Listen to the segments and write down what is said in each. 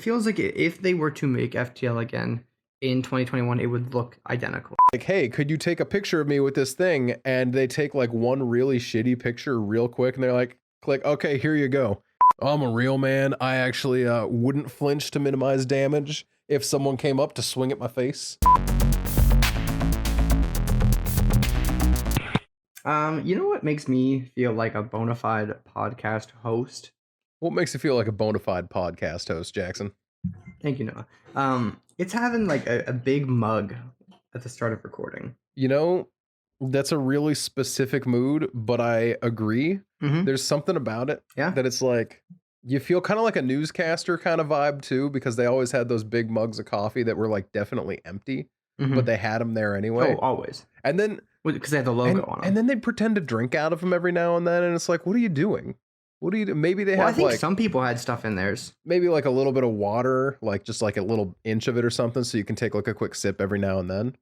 feels like if they were to make FTL again in 2021, it would look identical. Like, hey, could you take a picture of me with this thing? And they take like one really shitty picture real quick and they're like, click, okay, here you go. I'm a real man. I actually wouldn't flinch to minimize damage if someone came up to swing at my face. You know what makes me feel like a bona fide podcast host? What makes you feel like a bona fide podcast host, Jackson? Thank you, Noah. It's having like a big mug at the start of recording. You know, that's a really specific mood, but I agree. Mm-hmm. There's something about it Yeah. that it's like, you feel kind of like a newscaster kind of vibe too, because they always had those big mugs of coffee that were like definitely empty, but they had them there anyway. Oh, always. And then, because they had the logo on them. And then they'd pretend to drink out of them every now and then, and it's like, what are you doing? What do you do? Maybe they have I think like some people had stuff in theirs. Maybe like a little bit of water, like just like a little inch of it or something, so you can take like a quick sip every now and then.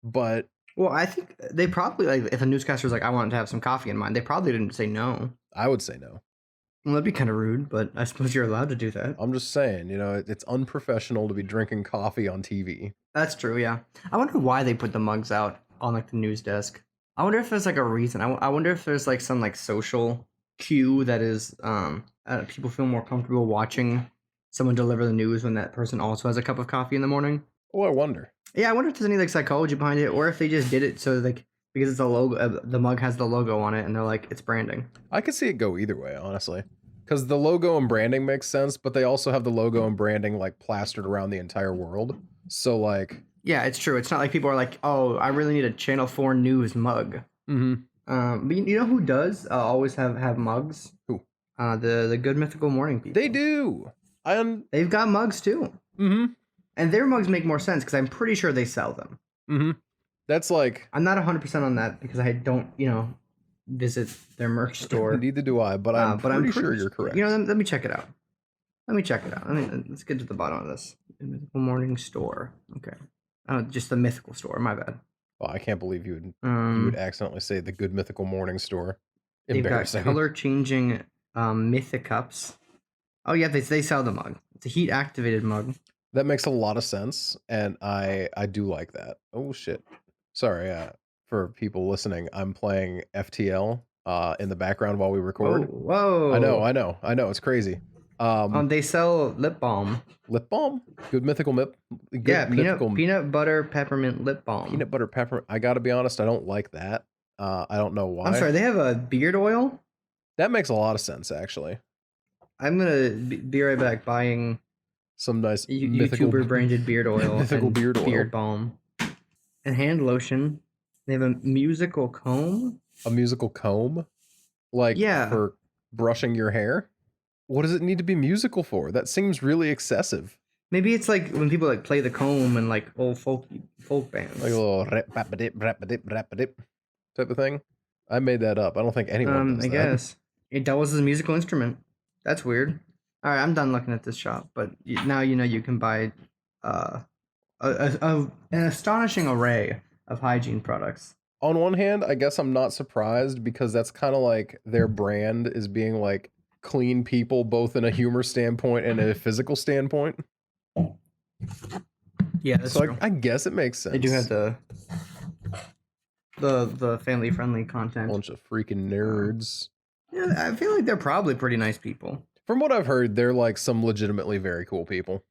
But well, I think they probably like if a newscaster was like, "I wanted to have some coffee in mine," they probably didn't say no. I would say no. Well, that'd be kind of rude, but I suppose you're allowed to do that. I'm just saying, you know, it's unprofessional to be drinking coffee on TV. That's true, yeah. I wonder why they put the mugs out on like the news desk. I wonder if there's like a reason. I wonder if there's like some like social cue that is people feel more comfortable watching someone deliver the news when that person also has a cup of coffee in the morning. Oh, I wonder. Yeah, I wonder if there's any like psychology behind it, or if they just did it so like because it's a logo, the mug has the logo on it, and they're like it's branding. I could see it go either way, honestly, because the logo and branding makes sense, but they also have the logo and branding like plastered around the entire world. So like, yeah, it's true. It's not like people are like, oh, I really need a Channel 4 news mug. Mm-hmm. But you know who does always have mugs? Who? The Good Mythical Morning people. They do. They've got mugs too. Mm-hmm. And their mugs make more sense because I'm pretty sure they sell them. Mm-hmm. That's like, I'm not 100% on that because I don't, visit their merch store. Neither do I, but I'm pretty sure you're correct. Let me check it out. Let's get to the bottom of this. Good Mythical Morning Store. Okay. Oh, just the Mythical Store. My bad. Well, I can't believe you would accidentally say the Good Mythical Morning Store. Embarrassing. They've got color-changing Mythicups. Oh, yeah, they sell the mug. It's a heat-activated mug. That makes a lot of sense, and I do like that. Oh, shit. Sorry, for people listening, I'm playing FTL in the background while we record. Whoa. I know. It's crazy. They sell lip balm. Lip balm? Good Mythical peanut butter peppermint lip balm. Peanut butter peppermint. I gotta be honest, I don't like that. I don't know why. I'm sorry, they have a beard oil? That makes a lot of sense, actually. I'm gonna be right back buying some nice YouTuber branded beard oil. Mythical beard oil. Beard balm. And hand lotion. They have a musical comb. A musical comb? Like for brushing your hair? What does it need to be musical for? That seems really excessive. Maybe it's like when people like play the comb in like old folk bands. Like a little rap-a-dip type of thing. I made that up. I don't think anyone does I guess. It doubles as a musical instrument. That's weird. All right, I'm done looking at this shop, but now you can buy an astonishing array of hygiene products. On one hand, I guess I'm not surprised because that's kind of like their brand is being like clean people, both in a humor standpoint and a physical standpoint. Yeah, that's true. I guess it makes sense. They do have the family friendly content. Bunch of freaking nerds. Yeah, I feel like they're probably pretty nice people. From what I've heard, they're like some legitimately very cool people.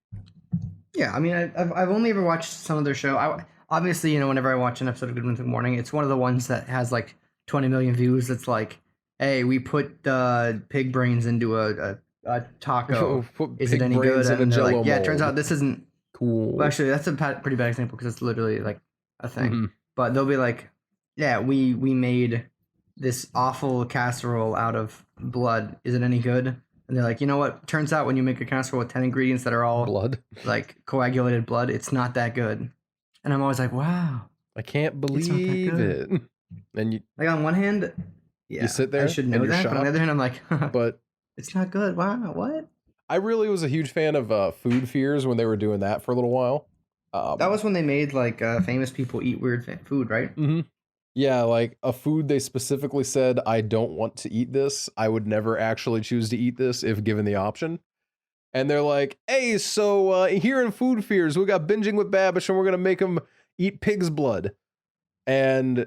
Yeah, I mean, I've only ever watched some of their show. Obviously, whenever I watch an episode of Good Mythical Morning, it's one of the ones that has like 20 million views. That's like, hey, we put pig brains into a taco. Is it any good? And they're like, yeah, it turns out this isn't cool. Well, actually, that's a pretty bad example because it's literally like a thing. Mm-hmm. But they'll be like, yeah, we made this awful casserole out of blood. Is it any good? And they're like, you know what? Turns out when you make a casserole with 10 ingredients that are all blood, like coagulated blood, it's not that good. And I'm always like, wow. I can't believe it. And you like on one hand, yeah, you sit there. I should know that. But on the other hand, I'm like, but it's not good. Wow, what? I really was a huge fan of Food Fears when they were doing that for a little while. That was when they made like famous people eat weird food, right? Mm-hmm. Yeah, like a food they specifically said, I don't want to eat this. I would never actually choose to eat this if given the option. And they're like, hey, so here in Food Fears, we got Binging with Babish, and we're going to make him eat pig's blood. And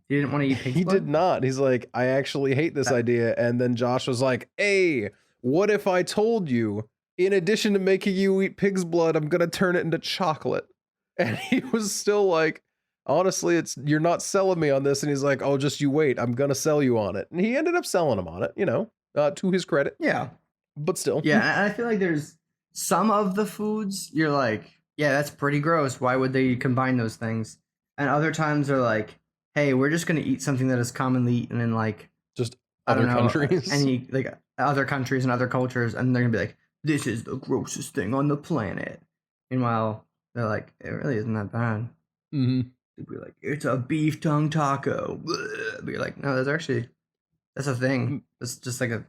You didn't want to eat pig's he blood? did not. He's like, I actually hate this idea. And then Josh was like, hey, what if I told you, in addition to making you eat pig's blood, I'm going to turn it into chocolate? And he was still like, honestly, you're not selling me on this. And he's like, oh, just you wait. I'm going to sell you on it. And he ended up selling him on it, to his credit. Yeah. But still. Yeah, and I feel like there's some of the foods you're like, yeah, that's pretty gross. Why would they combine those things? And other times they're like, hey, we're just going to eat something that is commonly eaten in like just other countries. Any like other countries and other cultures, and they're going to be like, this is the grossest thing on the planet. Meanwhile, they're like, it really isn't that bad. Mm-hmm. They'd be like, it's a beef tongue taco. But you're like, no, that's a thing. It's just like a...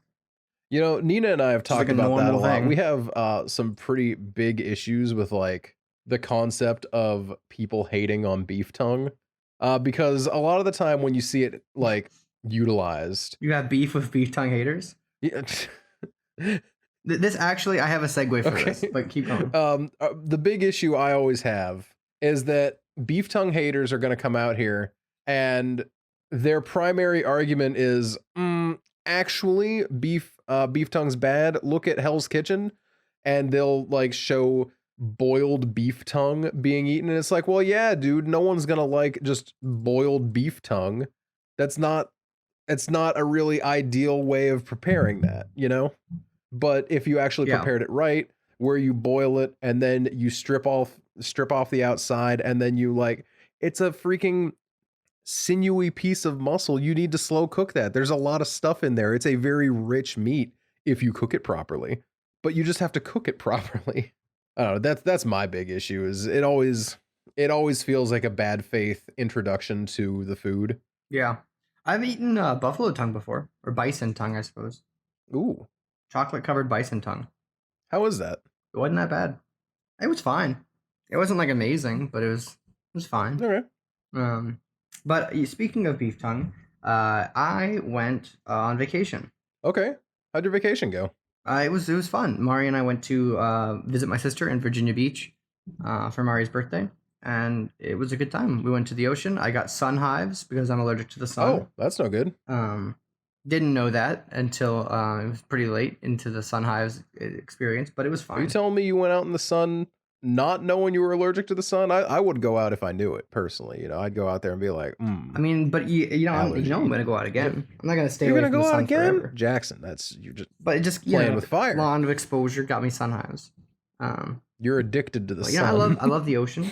Nina and I have talked about that a lot. thing. We have some pretty big issues with like the concept of people hating on beef tongue, because a lot of the time when you see it like utilized, You have beef with beef tongue haters? yeah. This actually, I have a segue for this, but keep going. The big issue I always have is that beef tongue haters are going to come out here and their primary argument is, actually, beef tongue's bad. Look at Hell's Kitchen, and they'll like show boiled beef tongue being eaten, and it's like, well, yeah, dude, no one's gonna like just boiled beef tongue. It's not a really ideal way of preparing that, But if you actually prepared it right, where you boil it and then you strip off the outside, and then you like, it's a freaking sinewy piece of muscle. You need to slow cook that. There's a lot of stuff in there. It's a very rich meat if you cook it properly, but you just have to cook it properly. I don't know. That's my big issue. Is it always feels like a bad faith introduction to the food. Yeah, I've eaten buffalo tongue before, or bison tongue, I suppose. Ooh, chocolate covered bison tongue. How is that? It wasn't that bad. It was fine. It wasn't like amazing, but it was fine. Okay. But speaking of beef tongue, I went on vacation. Okay. How'd your vacation go? It was fun. Mari and I went to visit my sister in Virginia Beach for Mari's birthday, and it was a good time. We went to the ocean. I got sun hives because I'm allergic to the sun. Oh, that's no good. Didn't know that until it was pretty late into the sun hives experience, but it was fine. Are you telling me you went out in the sun not knowing you were allergic to the sun? I would go out if I knew it personally. I'd go out there and be like, I mean, but you know I'm gonna go out again. I'm not gonna stay away from the sun forever. Jackson, you're just but it just playing with fire. Lot of exposure got me sun hives. You're addicted to the sun. I love the ocean.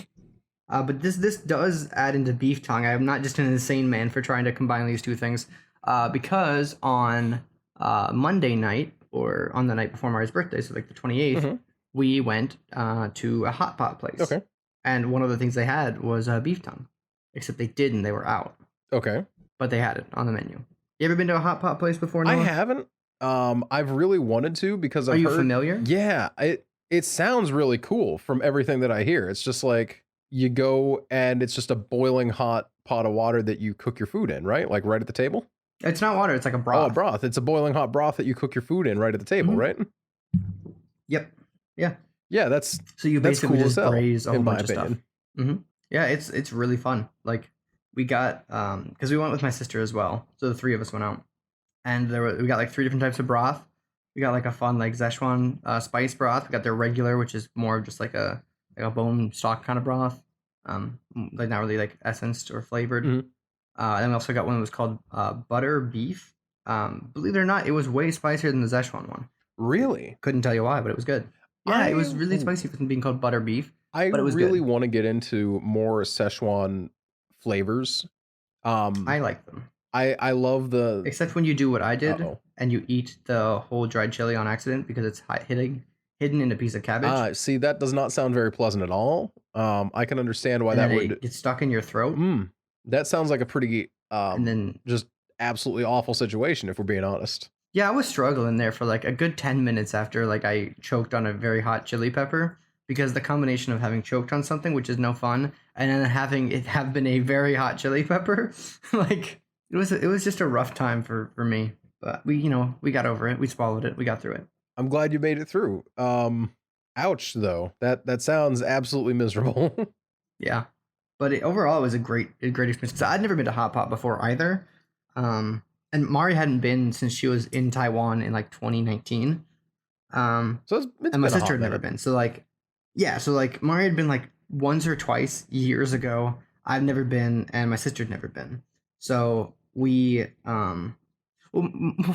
But this does add into beef tongue. I'm not just an insane man for trying to combine these two things. Because on Monday night, or on the night before Mari's birthday, so like the 28th, we went to a hot pot place. Okay. And one of the things they had was beef tongue. Except they didn't. They were out. Okay. But they had it on the menu. You ever been to a hot pot place before, Noah? I haven't. I've really wanted to because I've heard... Are you familiar? Yeah. It sounds really cool from everything that I hear. It's just like you go and it's just a boiling hot pot of water that you cook your food in, right? Like right at the table? It's not water. It's like a broth. Oh, a broth. It's a boiling hot broth that you cook your food in right at the table, right? Yep. Yeah. Yeah, that's so you basically cool just braise a whole bunch of stuff. Mm-hmm. Yeah, it's really fun. Like we got because we went with my sister as well, so the three of us went out, and we got like 3 different types of broth. We got like a fun like Szechuan spice broth. We got their regular, which is more of just like a bone stock kind of broth, like not really like essenced or flavored. And we also got one that was called butter beef. Believe it or not, it was way spicier than the Szechuan one. Really? Couldn't tell you why, but it was good. Yeah, it was really spicy for being called butter beef. I but it was really good. want to get into more Szechuan flavors. I like them. I love the... Except when you do what I did, and you eat the whole dried chili on accident because it's hidden in a piece of cabbage. See, that does not sound very pleasant at all. I can understand why and that then would... It gets stuck in your throat. That sounds like a pretty and then just absolutely awful situation, if we're being honest. Yeah, I was struggling there for like a good 10 minutes after like I choked on a very hot chili pepper, because the combination of having choked on something, which is no fun, and then having it have been a very hot chili pepper, like it was just a rough time for me. But we got over it. We swallowed it. We got through it. I'm glad you made it through. Ouch though. That sounds absolutely miserable. Yeah, but overall, it was a great experience. 'Cause I'd never been to Hot Pot before either, and Mari hadn't been since she was in Taiwan in like 2019. So it's And my been a sister hot had never minute. been. So like, yeah, so like Mari had been like once or twice years ago. I've never been, and my sister had never been. So we, well,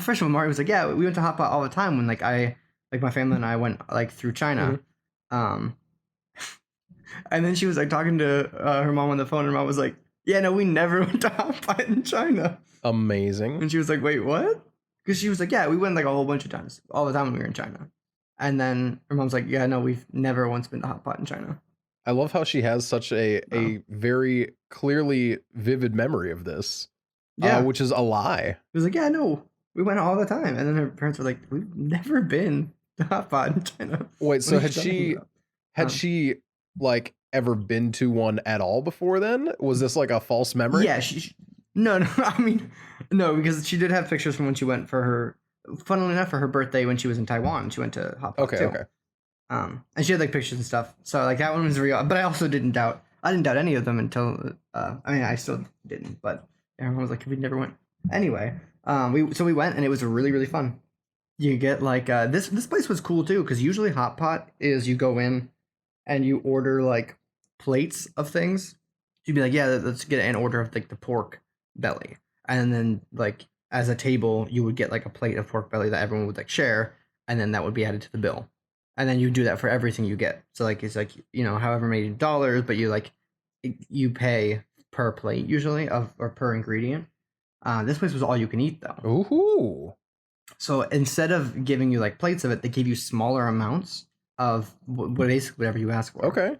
first of all, Mari was like, yeah, we went to Hot Pot all the time when like my family and I went like through China. Mhm. Um, and then she was like talking to her mom on the phone. And her mom was like, yeah, no, we never went to Hot Pot in China. Amazing. And she was like, wait, what? Because she was like, yeah, we went like a whole bunch of times, all the time when we were in China. And then her mom's like, yeah, no, we've never once been to Hot Pot in China. I love how she has such Oh, a very clearly vivid memory of this, yeah. which is a lie. She was like, yeah, no, we went all the time. And then her parents were like, we've never been to Hot Pot in China. Wait, What so are you talking about? had Um, she like ever been to one at all before then? Was this like a false memory? yeah, no, no, I mean, no, because she did have pictures from when she went for funnily enough, for her birthday when she was in Taiwan. She went to Hot Pot Okay, too. okay. And she had like pictures and stuff. So like that one was real. But I also didn't doubt. I didn't doubt any of them until. I mean, I still didn't. But everyone was like, "We never went." Anyway, we went and it was really really fun. You get like this place was cool too because usually Hot Pot is you go in and you order like plates of things. You'd be like, yeah, let's get an order of like the pork belly, and then like as a table you would get like a plate of pork belly that everyone would like share, and then that would be added to the bill, and then you do that for everything you get. So like it's like however many dollars, but you pay per plate usually of or per ingredient. This place was all you can eat though. Ooh. So instead of giving you like plates of it, they give you smaller amounts of basically whatever you ask for. Okay.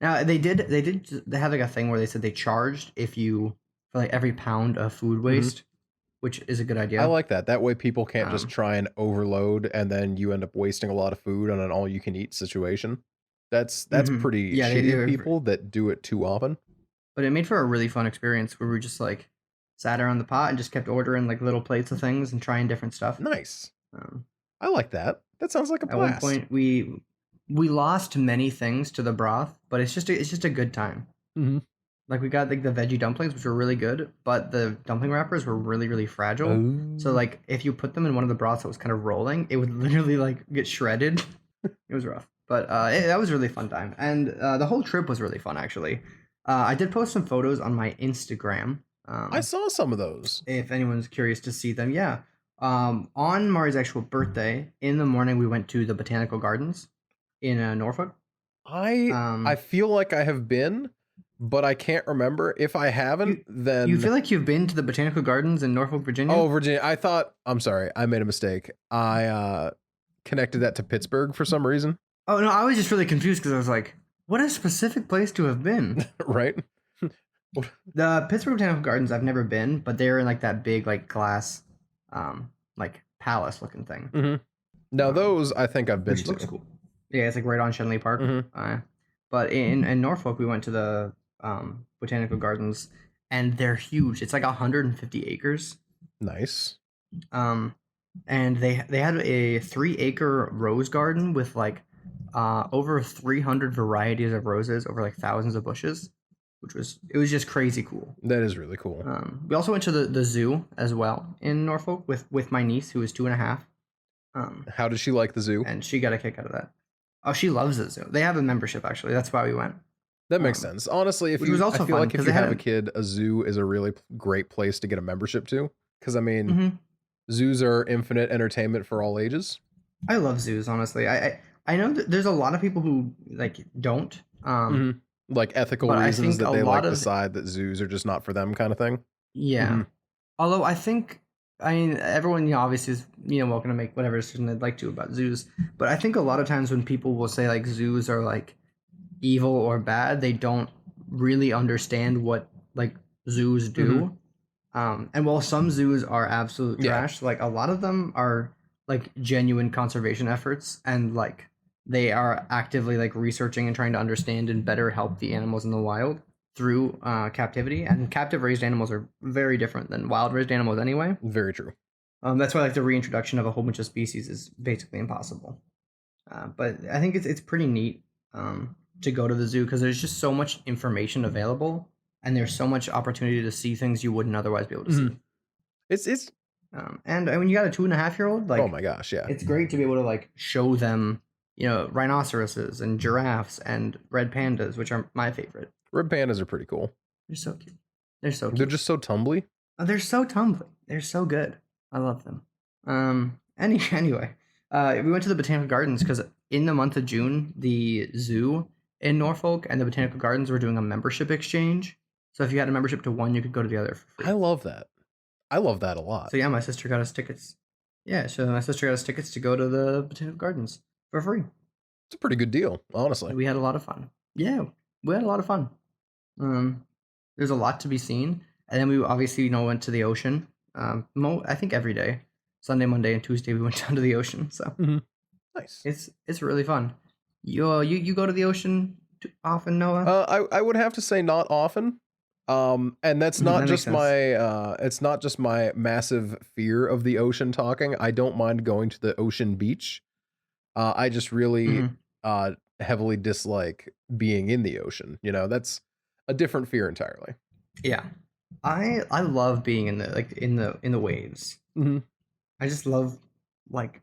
Now they have like a thing where they said they charged if you for like every pound of food waste, which is a good I idea. like that. That way people can't just Um, try and overload and then you end up wasting a lot of food on an all you can eat situation. That's pretty yeah, shitty of people that do it too often. but it made for a really fun experience where we just like sat around the pot and just kept ordering like little plates of things and trying different stuff. Nice. Um, I like that. That sounds like a at one blast. point we lost many things to the broth, but it's just a good time. Mhm. Like we got like the veggie dumplings, which were really good, but the dumpling wrappers were really, really fragile. So Oh. like if you put them in one of the broths that was kind of rolling, it would literally like get shredded. It was rough, but that was a really fun time, and the whole trip was really fun actually. I did post some photos on my Instagram. I saw some of those. If anyone's curious to see them, yeah. On Mari's actual birthday, in the morning we went to the botanical gardens in Norfolk. I Um, feel like I have been, but I can't remember. If I haven't, you then feel like you've been to the botanical gardens in Norfolk, Virginia? oh, Virginia. I'm sorry. I made a mistake. I connected that to Pittsburgh for some reason, Oh no, I was just really confused because I was like, what a specific place to have been. right? The Pittsburgh Botanical Gardens, I've never been, but they're in like that big like glass, like palace looking thing, Mhm. Now um, those I think I've been which looks to. cool. Yeah, it's like right on Shenley Park. Mhm. But in Norfolk, we went to the Botanical Gardens, and they're huge. It's like 150 acres. Nice. Um, and they had a 3 acre rose garden with like over 300 varieties of roses over like thousands of bushes, it was just crazy cool. That is really cool. We also went to the zoo as well in Norfolk with my niece who was 2.5. How did she like the zoo? And she got a kick out of that. Oh, she loves the zoo. They have a membership actually. That's why we went. That makes Um, sense. Honestly, which was I also feel fun like if because you they had have a kid, a zoo is a really great place to get a membership to. Because I mean, Mhm. zoos are infinite entertainment for all ages. I love zoos honestly. I know that there's a lot of people who like don't. Hmm. Like ethical But I reasons think that a they lot like of decide that zoos are just not for them, kind of thing. yeah. Hmm. Although I mean, everyone, obviously is, welcome to make whatever decision they'd like to about zoos. But I think a lot of times when people will say like zoos are like evil or bad, they don't really understand what like zoos Hmm. do. And while some zoos are absolute Yeah, trash, like a lot of them are like genuine conservation efforts, and like they are actively like researching and trying to understand and better help the animals in the wild through captivity. And captive raised animals are very different than wild raised animals anyway. very true. That's why like the reintroduction of a whole bunch of species is basically impossible. But I think it's pretty neat to go to the zoo because there's just so much information available, and there's so much opportunity to see things you wouldn't otherwise be able to see. It's And when you got a 2.5-year-old, oh like my gosh, yeah. it's great to be able to like show them, rhinoceroses and giraffes and red pandas, which are my favorite. Red pandas are pretty cool. They're so cute. They're so They're cute. just so tumbly. They're so tumbly. They're so good. I love them. Anyway, we went to the botanical gardens because in the month of June, the zoo in Norfolk and the botanical gardens were doing a membership exchange. So if you had a membership to one, you could go to the other for free. I love that. I love that a lot. So yeah, my sister got us tickets. Yeah, so my sister got us tickets to go to the botanical gardens for free. It's a pretty good deal, honestly. We had a lot of fun. Yeah, we had a lot of fun. There's a lot to be seen, and then we obviously went to the ocean. I think every day, Sunday, Monday, and Tuesday we went down to the ocean. So Nice. it's really fun. You go to the ocean often, Noah? I would have to say not often. And that's not That makes just sense. my it's not just my massive fear of the ocean talking. I don't mind going to the ocean beach. I just really heavily dislike being in the ocean. That's a different fear entirely. Yeah, I love being in the waves. Mhm. I just love like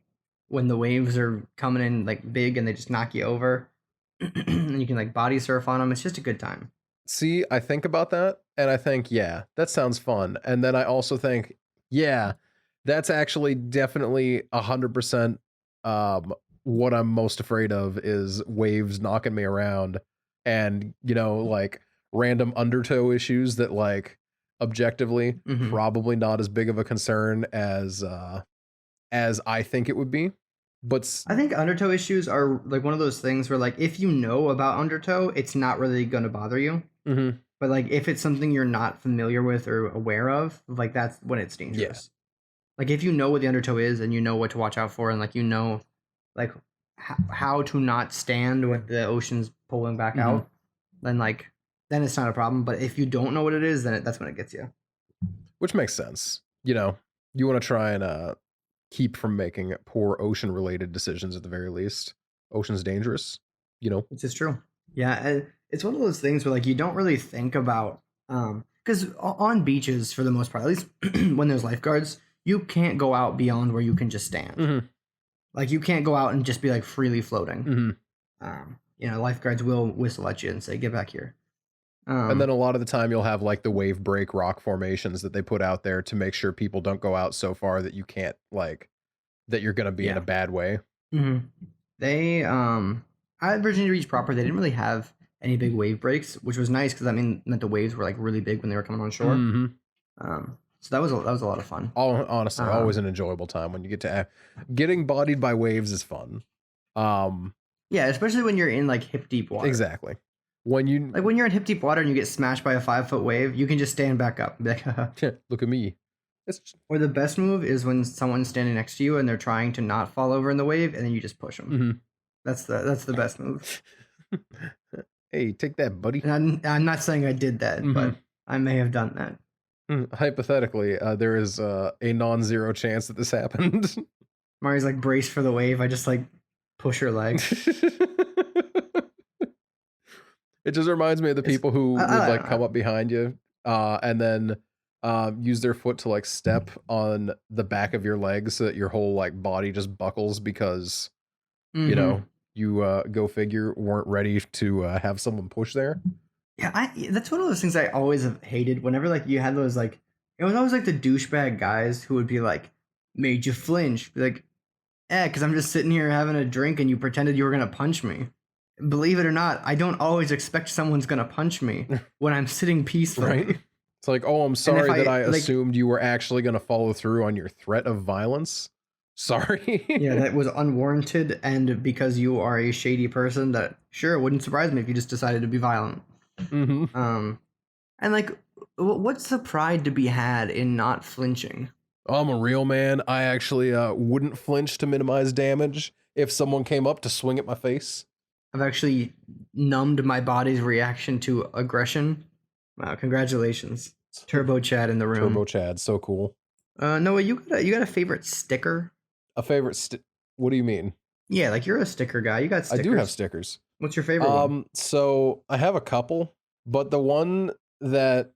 when the waves are coming in like big and they just knock you over, and you can like body surf on them. It's just a good time. See, I think about that and I think, yeah, that sounds fun. And then I also think, yeah, that's actually definitely 100% what I'm most afraid of is waves knocking me around and, like random undertow issues that like objectively Mhm. probably not as big of a concern as I think it would be. But I think undertow issues are like one of those things where like if you know about undertow, it's not really gonna bother you. Mhm. But like if it's something you're not familiar with or aware of, like that's when it's dangerous. Like if you know what the undertow is and you know what to watch out for and like like how to not stand when the ocean's pulling back out, then it's not a problem. But if you don't know what it is, then that's when it gets you. which makes sense. You want to try and keep from making poor ocean related decisions at the very least. Ocean's dangerous. Which is true. Yeah, it's one of those things where like you don't really think about because on beaches for the most part, at least when there's lifeguards, you can't go out beyond where you can just stand. Mhm. Like you can't go out and just be like freely floating. Mhm. Lifeguards will whistle at you and say, "Get back here." And then a lot of the time you'll have like the wave break rock formations that they put out there to make sure people don't go out so far that you can't like that you're going to be in a Yeah. bad way. They at Virginia Beach proper, they didn't really have any big wave breaks, which was nice because meant the waves were like really big when they were coming on shore. Mhm. So that was a lot of fun. Honestly, always an enjoyable time when you get to getting bodied by waves is fun. Yeah, especially when you're in like hip deep water. Exactly. When you Like when you're in hip deep water and you get smashed by a 5-foot wave, you can just stand back up. And be like, look at me. or the best move is when someone's standing next to you and they're trying to not fall over in the wave, and then you just push them. Mhm. That's the best move. Hey, take that, buddy. And I'm not saying I did that, but I may have done that. Hypothetically, there is a non-zero chance that this happened. Mari's like brace for the wave. I just like push her leg. It just reminds me of the people who would like come up behind you and then use their foot to like step on the back of your leg so that your whole like body just buckles because you go figure weren't ready to have someone push there. Yeah, that's one of those things I always have hated. Whenever like you had those like, it was always like the douchebag guys who would be like, made you flinch. Be like, because I'm just sitting here having a drink and you pretended you were gonna punch me. Believe it or not, I don't always expect someone's gonna punch me when I'm sitting peacefully. Right? It's like, oh, I'm sorry that I like, assumed you were actually going to follow through on your threat of violence. Sorry. Yeah, that was unwarranted, and because you are a shady person, that sure, it wouldn't surprise me if you just decided to be violent. And like, what's the pride to be had in not flinching? I'm a real man. I actually wouldn't flinch to minimize damage if someone came up to swing at my face. I've actually numbed my body's reaction to aggression. Wow, congratulations. Turbo Chad in the room. Turbo Chad, so cool. Noah, you got a favorite sticker? A favorite what do you mean? Yeah, like you're a sticker guy. You got I do have stickers. stickers. What's your favorite one? So I have a couple, but the one that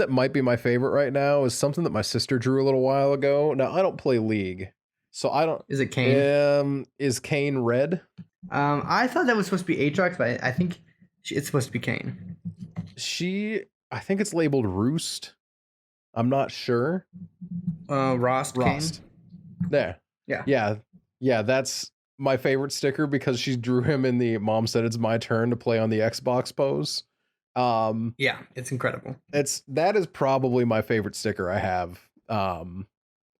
might be my favorite right now is something that my sister drew a little while ago. Now I don't play League, so I don't. Is it Kane? Is Kane red? I thought that was supposed to be Aatrox, but I think it's supposed to be Kane. I think it's labeled Roost. I'm not sure. Rost Kane. There. Yeah. Yeah. That's my favorite sticker because she drew him in the "Mom said it's my turn to play on the Xbox" pose. Yeah, it's incredible. That is probably my favorite sticker I have.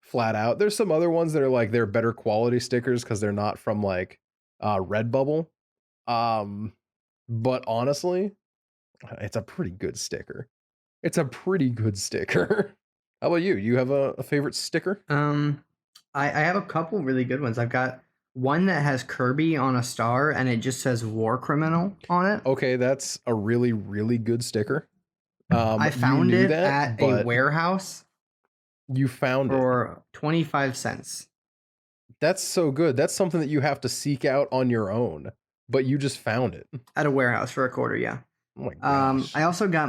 Flat out. There's some other ones that are like they're better quality stickers because they're not from like Redbubble. But honestly, it's a pretty good sticker. It's a pretty good sticker. How about you? You have a favorite sticker? I have a couple really good ones. I've got one that has Kirby on a star and it just says War Criminal on it. Okay, that's a really, really good sticker. I found it at a warehouse. You found it for 25 cents. That's so good. That's something that you have to seek out on your own, but you just found it at a warehouse for a quarter. Yeah. Oh my gosh. I also got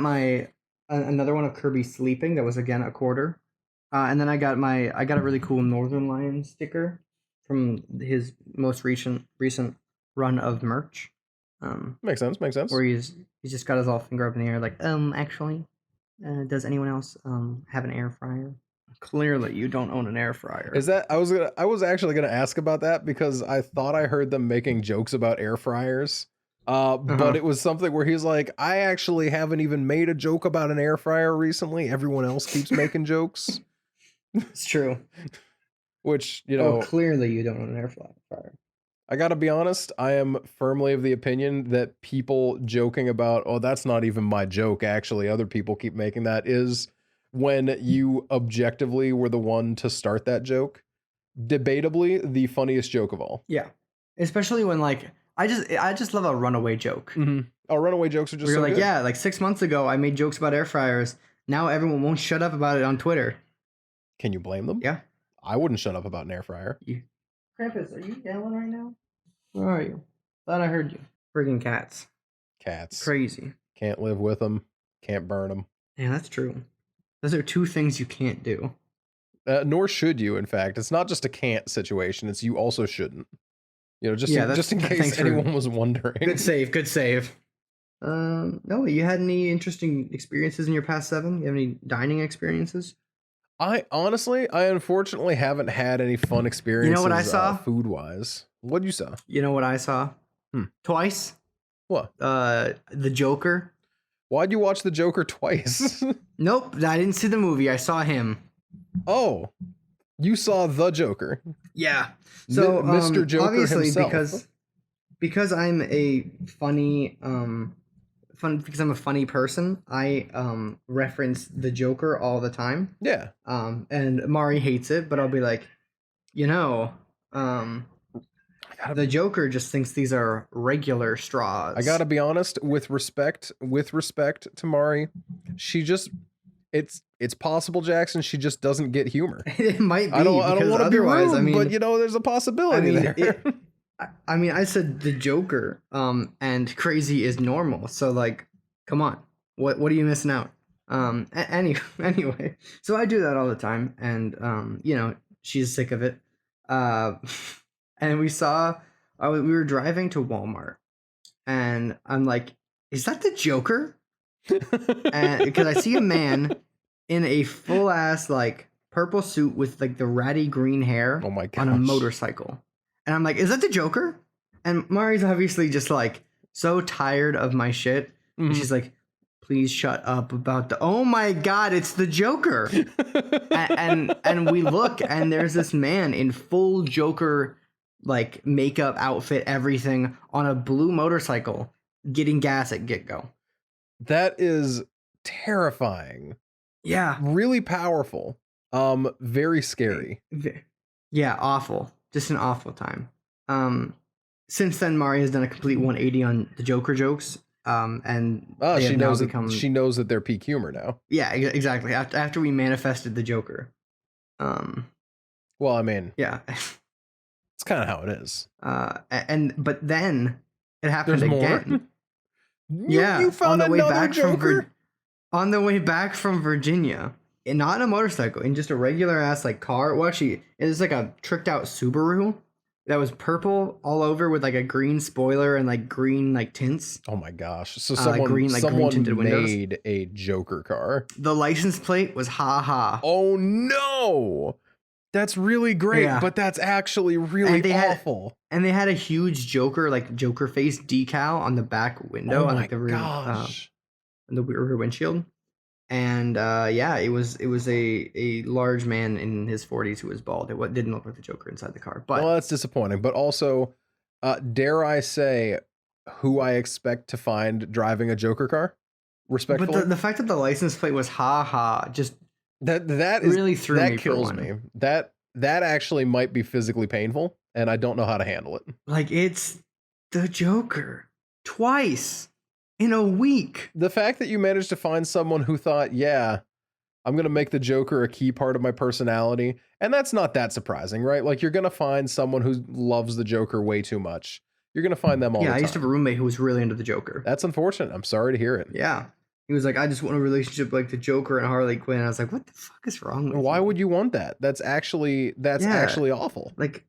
another one of Kirby sleeping that was again a quarter, and then I got a really cool Northern Lion sticker from his most recent run of merch. Makes sense. Where he's just got his all finger up in the air, like actually, does anyone else have an air fryer? Clearly, you don't own an air fryer. Is that I was actually gonna ask about that because I thought I heard them making jokes about air fryers. But it was something where he's like, I actually haven't even made a joke about an air fryer recently. Everyone else keeps making jokes. It's true. Which, you know, clearly you don't own an air fryer. I gotta be honest, I am firmly of the opinion that people joking about, oh, that's not even my joke, actually, other people keep making that, is when you objectively were the one to start that joke. Debatably the funniest joke of all. Yeah. Especially when like I just love a runaway joke. Mm-hmm. Our runaway jokes are just so like, good. yeah, like 6 months ago I made jokes about air fryers. Now everyone won't shut up about it on Twitter. Can you blame them? Yeah. I wouldn't shut up about an air fryer. Krampus, are you yelling right now? Where are you? Thought I heard you. Friggin' cats. Crazy. Can't live with them. Can't burn them. Yeah, that's true. Those are two things you can't do. Nor should you, in fact. It's not just a can't situation. It's you also shouldn't. You know, just in case anyone was wondering. Good save. No, you had any interesting experiences in your past 7? You have any dining experiences? I unfortunately haven't had any fun experiences. You know what I saw? Food-wise. What you saw? You know what I saw? Twice. What? The Joker. Why'd you watch the Joker twice? Nope, I didn't see the movie. I saw him. Oh, you saw the Joker. Yeah. So Mr. Joker obviously himself. because I'm a funny because I'm a funny person, I reference the Joker all the time. Yeah. And Mari hates it, but I'll be like, the Joker just thinks these are regular straws. I gotta be honest, with respect to Mari, she just it's possible, Jackson, she just doesn't get humor. It might be. I don't want to be rude, but you know, there's a possibility there. I said the Joker, and crazy is normal. So like, come on, what are you missing out? Anyway, so I do that all the time, and she's sick of it. And we were driving to Walmart, and I'm like, is that the Joker? And because I see a man in a full ass like purple suit with like the ratty green hair on a motorcycle. And I'm like, is that the Joker? And Mari's obviously just like so tired of my shit. Mm-hmm. And she's like, please shut up about oh my God, it's the Joker. and we look and there's this man in full Joker like makeup outfit, everything on a blue motorcycle getting gas at get-go. That is terrifying. Yeah. Really powerful. Very scary. Yeah, awful. Just an awful time. Since then, Mari has done a complete 180 on the Joker jokes, And Oh, they she have now knows become. that she knows that they're peak humor now. Yeah, exactly. After we manifested the Joker. Well, I mean, Yeah. it's kind of how it is. But then it happened There's more. again. You Yeah, found another Joker? on the way back from Virginia, and not in a motorcycle, in just a regular ass like car. Well, actually, it was like a tricked out Subaru that was purple all over with like a green spoiler and like green like tints. Oh my gosh! So Like green tinted windows. made a Joker car. The license plate was ha ha. Oh no! That's really great, Yeah. but that's actually really awful. And they had a huge Joker face decal on the back window, Oh on my like the rear, gosh! in the rear windshield. And yeah, it was a large man in his 40s who was bald. It didn't look like the Joker inside the car. But Well, that's disappointing. But also, dare I say, who I expect to find driving a Joker car? Respectfully, but the fact that the license plate was ha ha just that really threw me. That kills me. That actually might be physically painful, and I don't know how to handle it. Like, it's the Joker twice in a week. The fact that you managed to find someone who thought, yeah, I'm going to make the Joker a key part of my personality. And that's not that surprising, right? Like, you're going to find someone who loves the Joker way too much. You're going to find them all the time. Yeah, I used to have a roommate who was really into the Joker. That's unfortunate. I'm sorry to hear it. Yeah. He was like, I just want a relationship like the Joker and Harley Quinn. I was like, what the fuck is wrong with you? Why would you want that? That's actually awful. Like,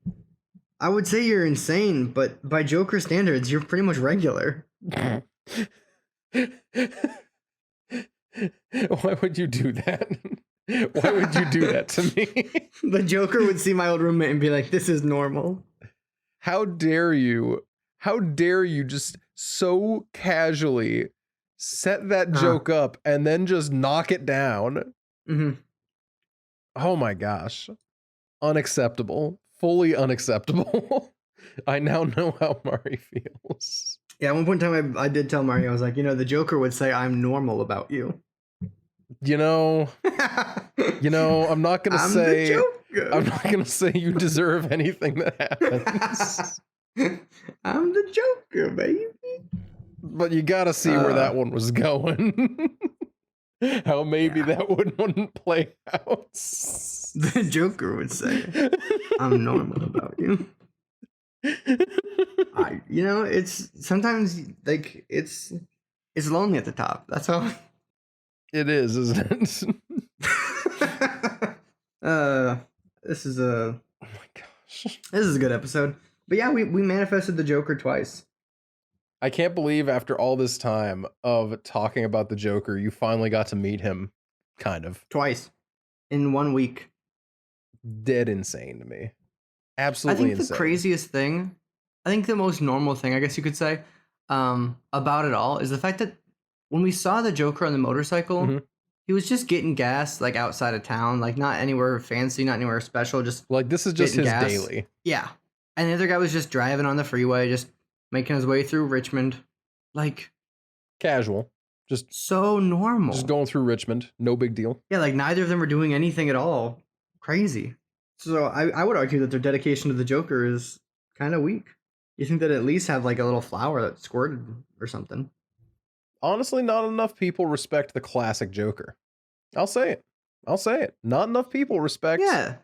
I would say you're insane, but by Joker standards, you're pretty much regular. Why would you do that? Why would you do that to me? The Joker would see my old roommate and be like, this is normal. How dare you? How dare you just so casually set that joke up and then just knock it down? Mm-hmm. Oh my gosh. Unacceptable. Fully unacceptable. I now know how Mari feels. Yeah, at one point in time, I did tell Mario, I was like, the Joker would say, I'm normal about you. I'm not gonna say I'm not gonna say you deserve anything that happens. I'm the Joker, baby. But you gotta see where that one was going. How maybe that wouldn't play out. The Joker would say, I'm normal about you. It's sometimes like it's lonely at the top. That's all. It is, isn't it? This is a oh my gosh. This is a good episode. But yeah, we manifested the Joker twice. I can't believe after all this time of talking about the Joker, you finally got to meet him, kind of. Twice. In 1 week. Dead insane to me. Absolutely insane. I think the craziest thing, I think the most normal thing, I guess you could say, about it all is the fact that when we saw the Joker on the motorcycle, he was just getting gas like outside of town, like not anywhere fancy, not anywhere special, just like this is just his gas. daily. Yeah. And the other guy was just driving on the freeway, just making his way through Richmond. Like casual. Just so normal. Just going through Richmond. No big deal. Yeah, like neither of them were doing anything at all. Crazy. So I would argue that their dedication to the Joker is kind of weak. You think that at least have like a little flower that squirted or something. Honestly, not enough people respect the classic Joker. I'll say it. Not enough people respect. Yeah.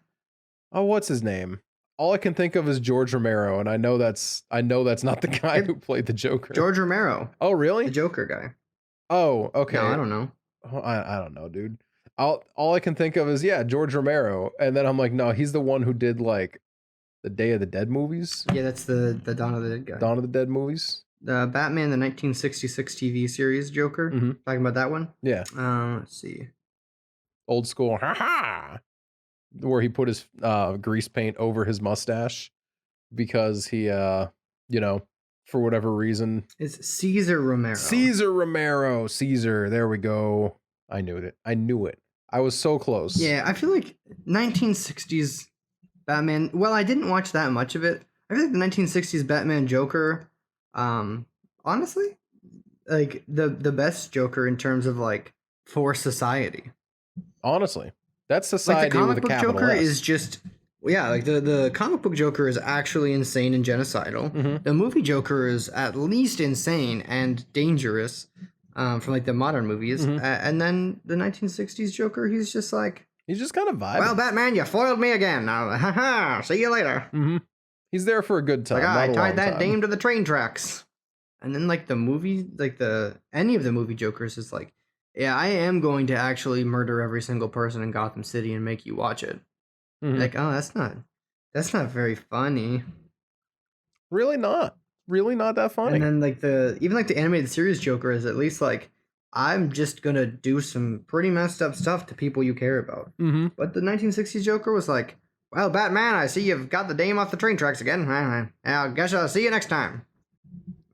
Oh, what's his name? All I can think of is George Romero, and I know that's not the guy who played the Joker. George Romero. Oh, really? The Joker guy. Oh, okay. No, I don't know. Oh, I don't know, dude. All I can think of is George Romero, and then I'm like, no, he's the one who did like the Day of the Dead movies. Yeah, that's the Dawn of the Dead guy. Dawn of the Dead movies. The Batman, the 1966 TV series Joker. Mm-hmm. Talking about that one? Yeah. Let's see. Old school, where he put his grease paint over his mustache because he, for whatever reason. It's Caesar Romero. Caesar. There we go. I knew it. I was so close. Yeah, I feel like 1960s Batman. Well, I didn't watch that much of it. I feel like the 1960s Batman Joker. Honestly, like the best Joker in terms of like for society. Honestly, that's society like the comic with a book capital Joker S. is just Yeah, like the comic book Joker is actually insane and genocidal. Mm-hmm. The movie Joker is at least insane and dangerous, from like the modern movies. Mm-hmm. And then the 1960s Joker, he's just like, He's just kind of well, vibing. Batman, you foiled me again. Haha, see you later. Mm-hmm. He's there for a good time, Like, not I a tied long that time. dame to the train tracks. And then like the movie, like any of the movie Jokers is like, yeah, I am going to actually murder every single person in Gotham City and make you watch it. Mm-hmm. Like, oh, that's not very funny. Really not. Really not that funny. And then like the animated series Joker is at least like, I'm just gonna do some pretty messed up stuff to people you care about. Mm-hmm. But the 1960s Joker was like, well, Batman, I see you've got the dame off the train tracks again. I guess I'll see you next time.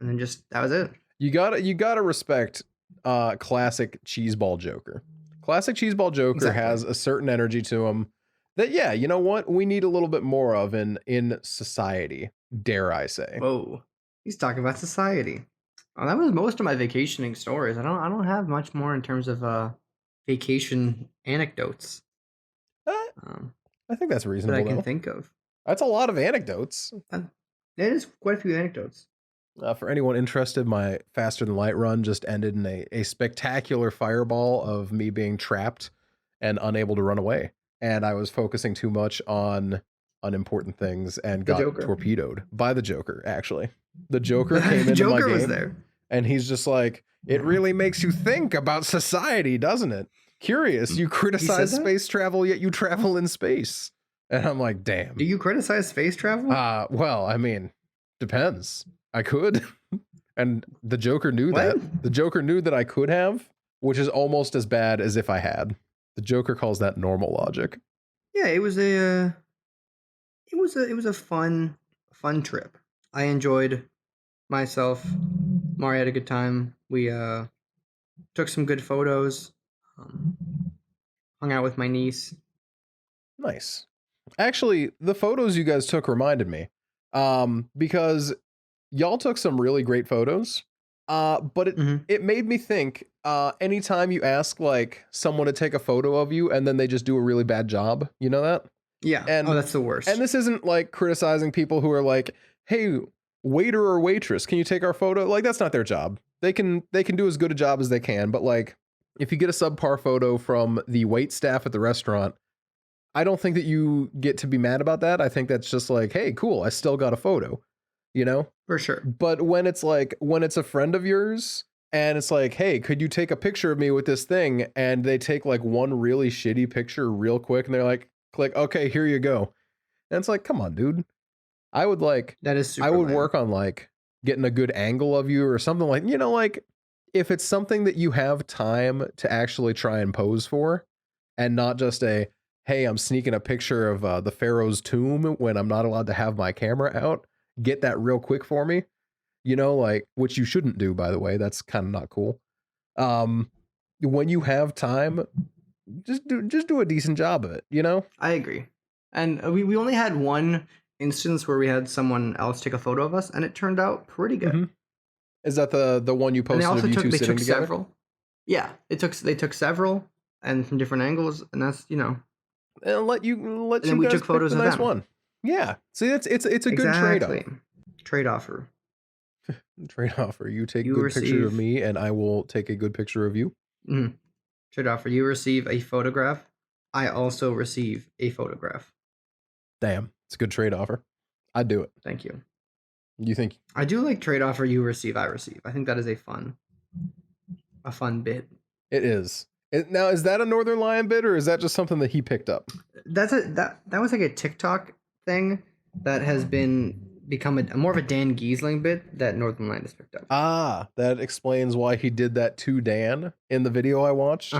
And then just that was it. You gotta respect classic cheeseball Joker. Classic cheeseball Joker Exactly. has a certain energy to him that, yeah, you know what, we need a little bit more of in society, dare I say. Whoa, he's talking about society. Oh, that was most of my vacationing stories. I don't have much more in terms of vacation anecdotes Uh, um, I think that's that I reasonable can though. think of. That's a lot of anecdotes. It is quite a few anecdotes. For anyone interested, my faster than light run just ended in a spectacular fireball of me being trapped and unable to run away. And I was focusing too much on unimportant things and The got Joker. torpedoed by the Joker, actually. The Joker came The into my Joker game was there. and he's just like, it really makes you think about society, doesn't it? Curious, you criticize that? space travel, yet you travel in space. And I'm like, damn. Do you criticize space travel? Well, I mean, depends. I could. And the Joker knew What? that. The Joker knew that I could have, which is almost as bad as if I had. The Joker calls that normal logic. Yeah, it was a fun trip. I enjoyed myself. Mari had a good time. We took some good photos. Hung out with my niece. Nice. Actually, the photos you guys took reminded me. Because y'all took some really great photos. But it made me think, anytime you ask like someone to take a photo of you and then they just do a really bad job, you know that? Yeah. And that's the worst. And this isn't like criticizing people who are like, hey, waiter or waitress, can you take our photo? Like, that's not their job. They can do as good a job as they can. But like, if you get a subpar photo from the wait staff at the restaurant, I don't think that you get to be mad about that. I think that's just like, hey, cool, I still got a photo, you know? For sure. But when it's a friend of yours and it's like, hey, could you take a picture of me with this thing? And they take like one really shitty picture real quick and they're like, click, okay, here you go. And it's like, come on, dude. I would That is super I would lame. work on like getting a good angle of you or something, like, you know, like if it's something that you have time to actually try and pose for and not just a, hey, I'm sneaking a picture of the Pharaoh's tomb when I'm not allowed to have my camera out, get that real quick for me, you know, like, which you shouldn't do, by the way. That's kind of not cool. When you have time, just do a decent job of it, you know? I agree. And we only had one instance where we had someone else take a photo of us, and it turned out pretty good. Mhm. Is that the one you And posted they also of you two they sitting took together? several. Yeah, they took several, and from different angles, and that's And let you then we guys took pick photos the of nice them. one. Yeah. See, it's a good trade-off. Trade offer. Trade-off. Or you take a You good picture of receive- me and I will take a good picture of you. Trade offer. You receive a photograph. I also receive a photograph. Damn, it's a good trade offer. I'd do it. Thank you. You think? I do like trade offer. You receive. I receive. I think that is a fun bit. It is. Now, is that a Northern Lion bit or is that just something that he picked up? That was like a TikTok thing that has become more of a Dan Giesling bit that Northern Lion has picked up. Ah, that explains why he did that to Dan in the video I watched.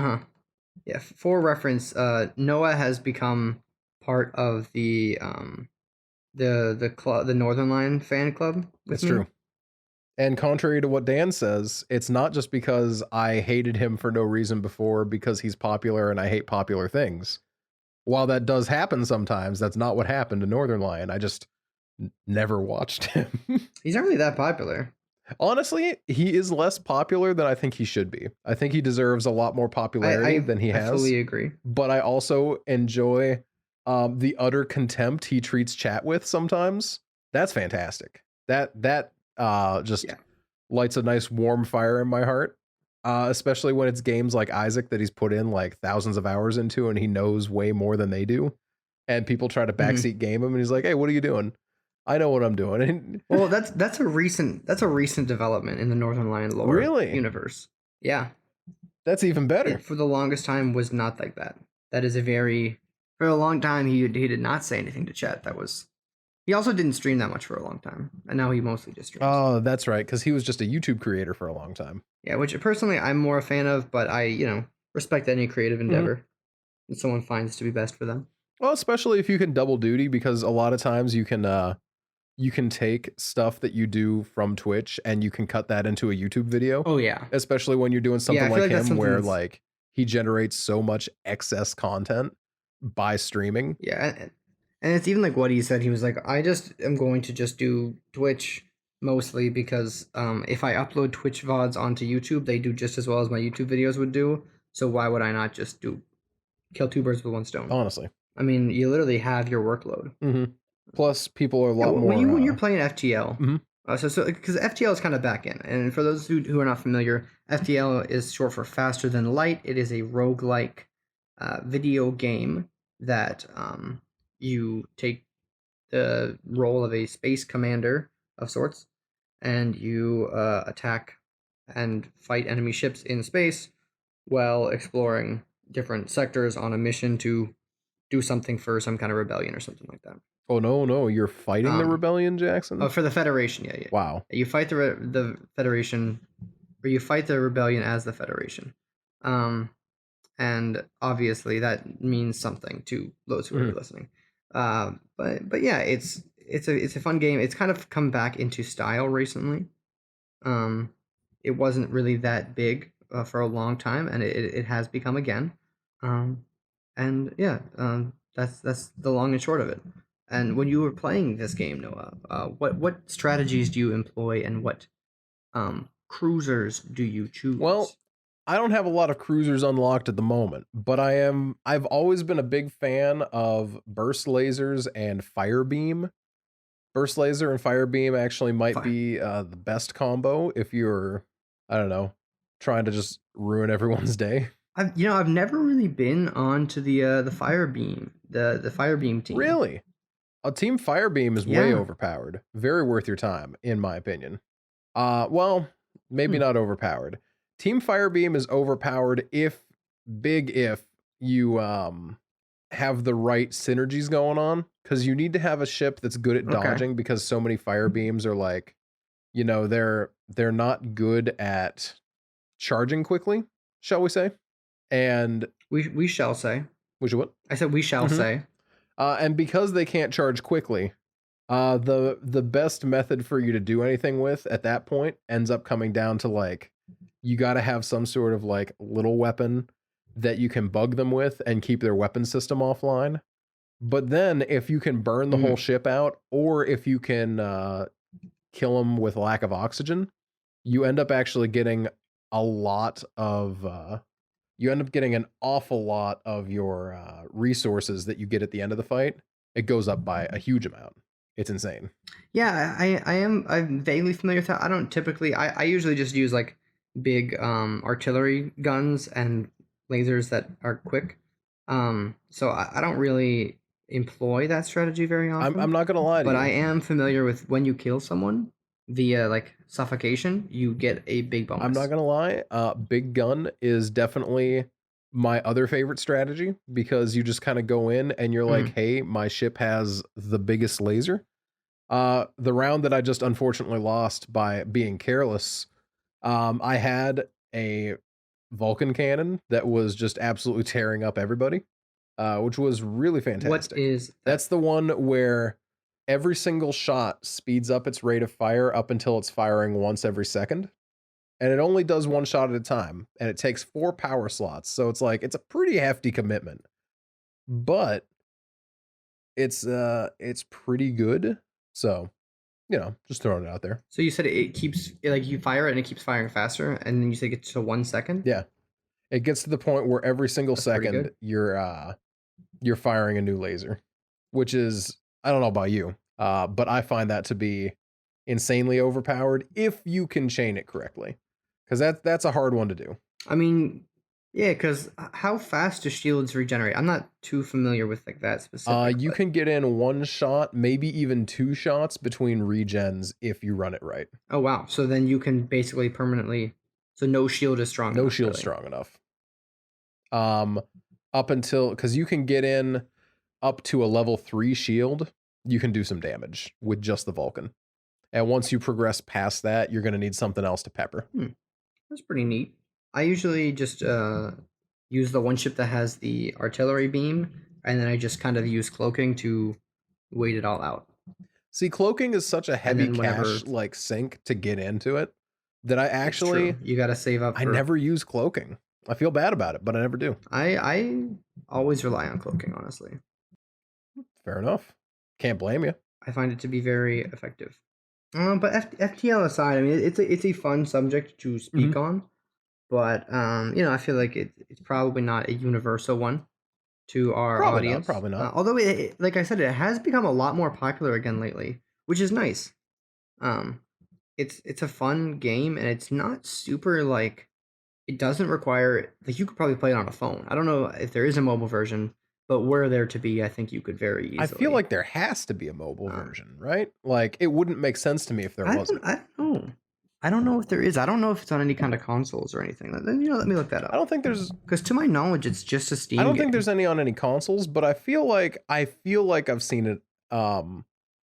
Yeah, for reference, Noah has become part of the Northern Lion fan club. It's true. And contrary to what Dan says, it's not just because I hated him for no reason before because he's popular and I hate popular things. While that does happen sometimes, that's not what happened to Northern Lion. I just never watched him. He's not really that popular. Honestly, he is less popular than I think he should be. I think he deserves a lot more popularity than he has. I fully agree. But I also enjoy The utter contempt he treats chat with sometimes. That's fantastic. That just Yeah. lights a nice warm fire in my heart. Especially when it's games like Isaac that he's put in like thousands of hours into and he knows way more than they do. And people try to Hmm. backseat game him and he's like, "Hey, what are you doing? I know what I'm doing." And Well, that's a recent development in the Northern Lion lore really, universe. Yeah, that's even better. it for the longest time was not like that. That is a very for a long time he did not say anything to chat. That was he also didn't stream that much for a long time, and now he mostly just streams. Oh, that's right, because he was just a YouTube creator for a long time. Yeah, which personally I'm more a fan of, but I respect any creative Mhm. endeavor that someone finds to be best for them. Well, especially if you can double duty, because a lot of times you can take stuff that you do from Twitch and you can cut that into a YouTube video, Oh yeah, especially when you're doing yeah. something I feel like like that's him something where that's like he generates so much excess content by streaming. yeah, and it's even like what he said. He was like, I just am going to just do Twitch mostly because if I upload Twitch VODs onto YouTube, they do just as well as my YouTube videos would do. So why would I not just do kill two birds with one stone? Honestly. I mean, you literally have your workload. Mhm. Plus people are a Yeah, lot when more you're playing FTL, mhm. so because FTL is kind of back in, and for those who are not familiar, FTL is short for faster than light. It is a roguelike video game that you take the role of a space commander of sorts, and you attack and fight enemy ships in space while exploring different sectors on a mission to do something for some kind of rebellion or something like that. Oh no, no, you're fighting the Um, rebellion, oh, Jackson? for the Federation, yeah, yeah. Wow. You fight the Federation, or you fight the rebellion as the Federation. Um, and obviously that means something to those who are Mhm. listening. But yeah, it's a fun game. It's kind of come back into style recently. Um, it wasn't really that big for a long time, and it has become again. Um, and yeah, that's the long and short of it. And when you were playing this game, Noah, what strategies do you employ, and what cruisers do you Well, choose? I don't have a lot of cruisers unlocked at the moment, but I've always been a big fan of burst lasers and fire beam. Burst laser and fire beam actually might Fire. be the best combo if you're, I don't know, trying to just ruin everyone's day. I've never really been on to the fire beam, the fire beam team. Really? A team fire beam is way Yeah. overpowered. Very worth your time, in my opinion. Well, maybe Hmm. not overpowered. Team Firebeam is overpowered if big if you have the right synergies going on because you need to have a ship that's good at Okay. dodging because so many fire beams are like, they're not good at charging quickly, shall we say? And We shall say. which what? I said we shall Mhm. say. And because they can't charge quickly, the best method for you to do anything with at that point ends up coming down to like you got to have some sort of like little weapon that you can bug them with and keep their weapon system offline. But then if you can burn the whole Mm, ship out, or if you can kill them with lack of oxygen, you end up actually getting a lot of you end up getting an awful lot of your resources that you get at the end of the fight. It goes up by a huge amount. It's insane. yeah, I'm vaguely familiar with that. I don't typically I usually just use like big artillery guns and lasers that are quick. So I don't really employ that strategy very I'm often, not gonna lie to but I you. am familiar with when you kill someone via like suffocation, you get a big I'm not bonus. gonna lie. Big gun is definitely my other favorite strategy because you just kind of go in and you're like, Mm, hey, my ship has the biggest laser. The round that I just unfortunately lost by being careless, I had a Vulcan cannon that was just absolutely tearing up everybody, which was really what fantastic. is that? That's the one where every single shot speeds up its rate of fire up until it's firing once every second. And it only does one shot at a time, and it takes 4 power slots. So it's like it's a pretty hefty commitment. But it's pretty good. So, just throwing it out there. So you said it keeps like you fire it and it keeps firing faster, and then you say it gets to 1 second. Yeah. It gets to the point where every single That's pretty second good. you're firing a new laser, which is, I don't know about you, but I find that to be insanely overpowered if you can chain it correctly, because that's a hard one to do. I mean, yeah, because how fast do shields regenerate? I'm not too familiar with like that specific, You but can get in one shot, maybe even two shots between regens if you run it right. oh wow. So then you can basically permanently. So no shield is strong No enough, shield really. strong enough. Um, up until, because you can get in up to a level 3 shield, you can do some damage with just the Vulcan. And once you progress past that, you're going to need something else to pepper. Hmm, that's pretty neat. I usually just use the one ship that has the artillery beam, and then I just kind of use cloaking to wait it all out. See, cloaking is such a And heavy then cash whenever like sink to get into it that it's true, you got to save up I for. never use cloaking. I feel bad about it, but I never do. I always rely on cloaking. Honestly, Fair enough. Can't blame you. I find it to be very effective. But FTL aside, I mean, it's a fun subject to speak Mhm. on, but I feel like it's probably not a universal one to our Probably not. audience. Probably not. Although, like I said, it has become a lot more popular again lately, which is nice. Um, it's a fun game, and it's not super like it doesn't require like you could probably play it on a phone. I don't know if there is a mobile version, but were there to be, I think you could very I feel easily. like there has to be a mobile Um, version, right? Like it wouldn't make sense to me if there wasn't. I don't know. I don't know if there is. I don't know if it's on any kind of consoles or anything. Let me look that I up. don't think there's Because to my knowledge, it's just a I Steam don't think game. there's any on any consoles, but I feel like I've seen it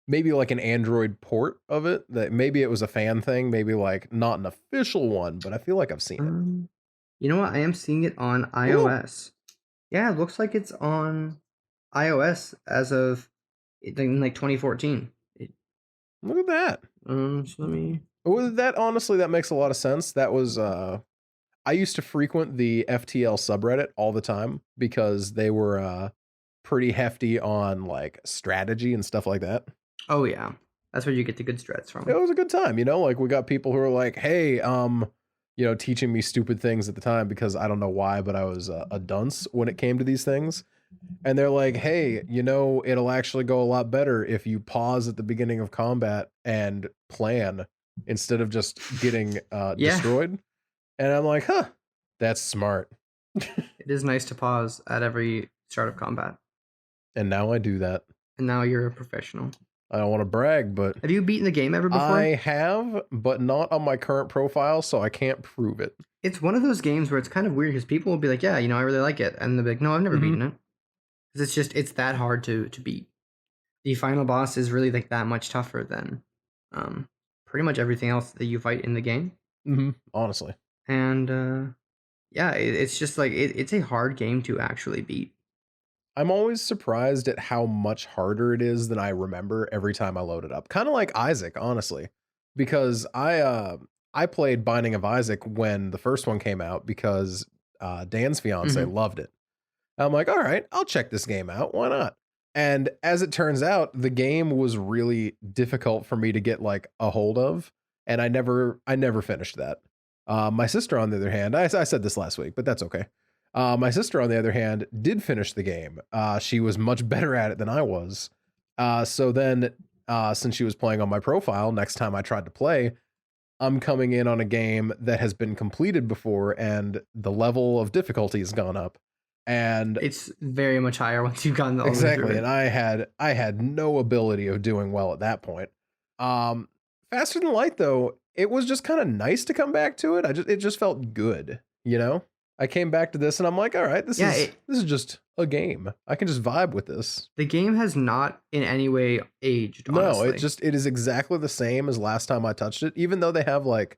maybe like an Android port of it, that maybe it was a fan thing, maybe like not an official one, but I feel like I've seen it. Um, you know what? I am seeing it on Cool. iOS. Yeah, it looks like it's on iOS as of in like 2014. Look at that. So let me. Well, that honestly, that makes a lot of sense. That was I used to frequent the FTL subreddit all the time because they were pretty hefty on like strategy and stuff like that. Oh yeah, that's where you get the good strats It from. was a good time, like we got people who were like, "Hey, teaching me stupid things at the time because I don't know why, but I was a dunce when it came to these things." And they're like, "Hey, it'll actually go a lot better if you pause at the beginning of combat and plan instead of just getting Yeah, destroyed." And I'm like, "Huh, that's smart." it is nice to pause at every start of combat. And now I do that. And now you're a professional. I don't want to brag, but Have you beaten the game ever before? I have, but not on my current profile, so I can't prove it. It's one of those games where it's kind of weird because people will be like, "Yeah, I really like it," and they'll be like, "No, I've never Mhm. beaten it," because it's that hard to beat. The final boss is really like that much tougher than um, pretty much everything else that you fight in the game. Mhm. Honestly. And yeah, it's just like it's a hard game to actually beat. I'm always surprised at how much harder it is than I remember every time I load it up. Kind of like Isaac, honestly, because I played Binding of Isaac when the first one came out because Dan's fiance Hmm. loved it. I'm like, all right, I'll check this game out. Why not? And as it turns out, the game was really difficult for me to get like a hold of, and I never finished that. My sister, on the other hand, I said this last week, but that's okay. My sister, on the other hand, did finish the game. She was much better at it than I was. So then, since she was playing on my profile, next time I tried to play, I'm coming in on a game that has been completed before, and the level of difficulty has gone up. And It's very much higher once you've gotten all the way through exactly, it. and I had no ability of doing well at that point. Um, Faster Than Light though, it was just kind of nice to come back to it. It just felt good, you know? I came back to this and I'm like, all right, this Yeah, is this is just a game. I can just vibe with this. the game has not in any way aged. No, Honestly, it is exactly the same as last time I touched it, even though they have like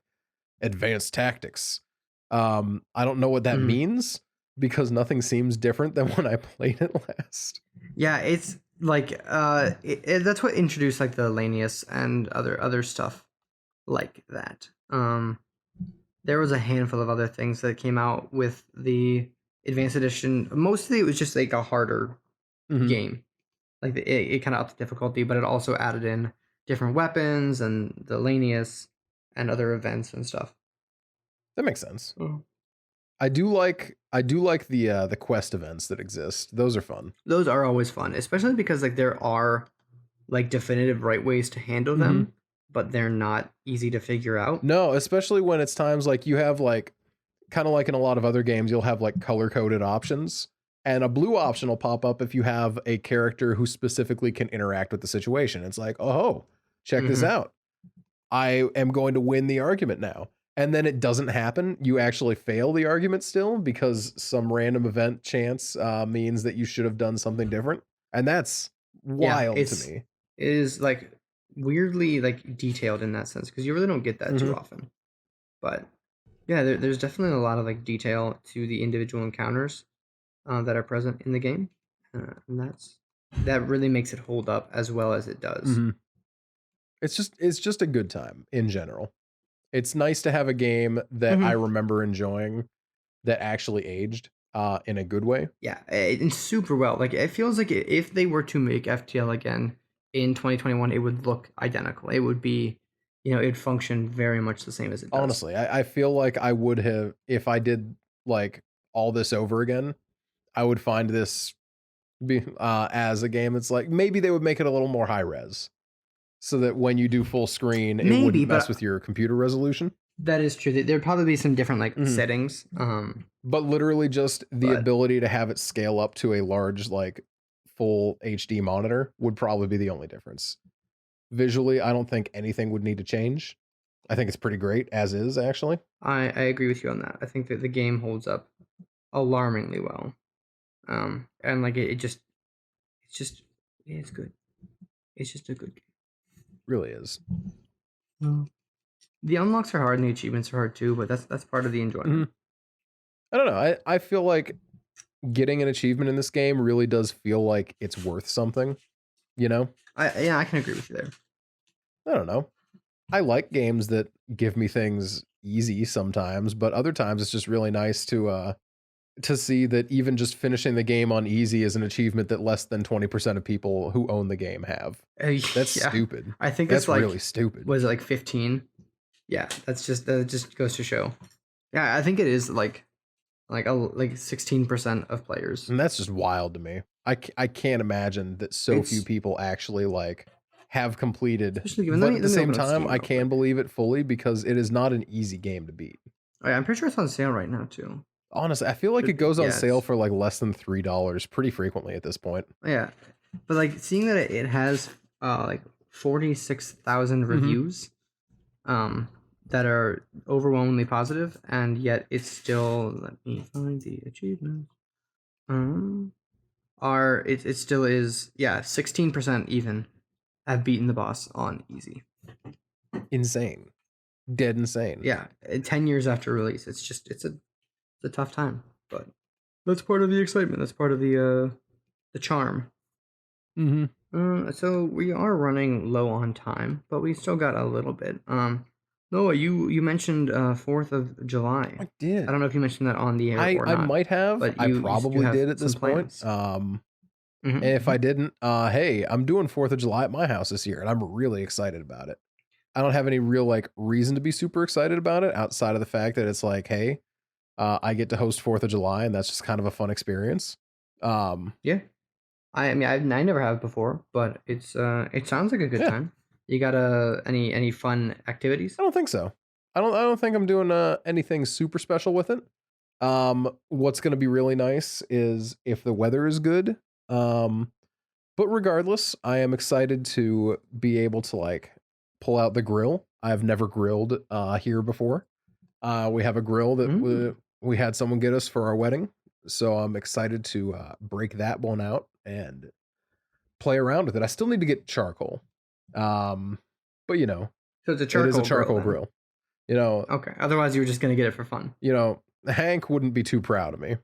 advanced tactics. I don't know what that mm. means because nothing seems different than when I played it last. Yeah, it's like that's what introduced like the Lanius and other stuff like that. There was a handful of other things that came out with the advanced edition. Mostly, it was just like a harder Mhm. game. Like it kind of upped the difficulty, but it also added in different weapons and the Lanius and other events and stuff. That makes sense. Mhm. I do like the quest events that exist. Those are fun. Those are always fun, especially because like there are like definitive right ways to handle Mm-hmm. them, but they're not easy to figure out. No, especially when it's times like you have like kind of like in a lot of other games, you'll have like color coded options. And a blue option will pop up if you have a character who specifically can interact with the situation. It's like, oh, check this Hmm. out. I am going to win the argument now. And then it doesn't happen. You actually fail the argument still because some random event chance means that you should have done something different. And that's Yeah, wild to me. it is like weirdly like detailed in that sense because you really don't get that too Mhm. often. But yeah, there's definitely a lot of like detail to the individual encounters that are present in the game, and that really makes it hold up as well as it does. Mhm. It's just a good time in general. It's nice to have a game that I Hmm. remember enjoying that actually aged in a good way. Yeah, and super well. Like it feels like if they were to make FTL again in 2021, it would look identical. It would be, it'd function very much the same as it does. Honestly, I feel like I would have if I did like all this over again, I would find this be as a game that's like maybe they would make it a little more high res so that when you do full screen, it Maybe, wouldn't mess but with your computer resolution. that is true. There'd probably be some different like Mhm. settings. But literally just the But ability to have it scale up to a large like full HD monitor would probably be the only difference. Visually, I don't think anything would need to change. I think it's pretty great as is, actually. I agree with you on that. I think that the game holds up alarmingly well. And like it's just, yeah, it's good. It's just a good Really is. game. The unlocks are hard and the achievements are hard too, but that's part of the enjoyment. Mhm. I don't know. I feel like getting an achievement in this game really does feel like it's worth something, you know? I can agree with you there. I don't know. I like games that give me things easy sometimes, but other times it's just really nice to see that even just finishing the game on easy is an achievement that less than 20% of people who own the game have. That's Yeah, stupid. I think it's That's really like stupid. was it like 15? Yeah, that just goes to show. Yeah, I think it is like 16% of players. And that's just wild to me. I can't imagine that so few It's people actually like have completed, especially given. but at the Let me same open up time, Steam I real can quick. believe it fully because it is not an easy game to beat. Oh, yeah, I'm pretty sure it's on sale right now too. Honestly, I feel like it Should be. goes on Yeah, sale it's for like less than $3 pretty frequently at this point. yeah, but like seeing that it has like 46,000 Mhm. reviews, um, that are overwhelmingly positive, and yet it's still. Let me find the achievement. Are it still is 16% even have beaten the boss on easy. Insane. Dead insane. Yeah, 10 years after release, it's a tough time, but that's part of the excitement. That's part of the charm. Mhm. So we are running low on time, but we still got a little bit. Noah, you mentioned 4th of July. I I did. don't know if you mentioned that on the air or I not, might have. but I you do probably have did at some this point. plans. And if I Mm-hmm. didn't, hey, I'm doing 4th of July at my house this year, and I'm really excited about it. I don't have any real like reason to be super excited about it outside of the fact that it's like, hey, I get to host 4th of July, and that's just kind of a fun experience. Yeah. I mean I never have before, but it sounds like a good Yeah, time. You got any fun activities? I don't think so. I don't think I'm doing anything super special with it. What's going to be really nice is if the weather is good. Um, but regardless, I am excited to be able to like pull out the grill. I've never grilled here before. We have a grill that Mm. we had someone get us for our wedding, so I'm excited to break that one out and play around with it. I still need to get charcoal, um, but So it's a it is a charcoal grill charcoal then. grill. You know, Okay. Otherwise you were just gonna get it for fun. Hank wouldn't be too proud of me,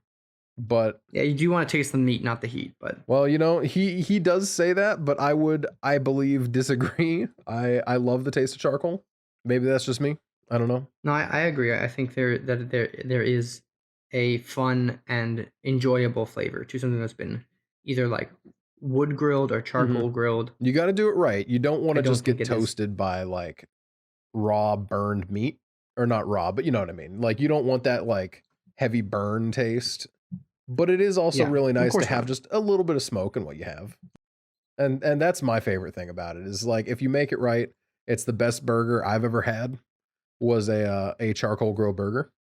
but Yeah, you do want to taste the meat, not the heat, but well, he does say that, but I believe disagree. I love the taste of charcoal. Maybe that's just me. I don't know. no, I agree. I think there is a fun and enjoyable flavor to something that's been either like wood grilled or Mhm. charcoal grilled. You got to do it right. You don't want I to don't just think get it is. toasted by like raw burned meat or not raw, but you know what I mean. Like you don't want that like heavy burn taste, but it is also Yeah, really of nice to course have not. just a little bit of smoke in what you have. And that's my favorite thing about it is like if you make it right, it's the best burger I've ever had was a charcoal grill burger.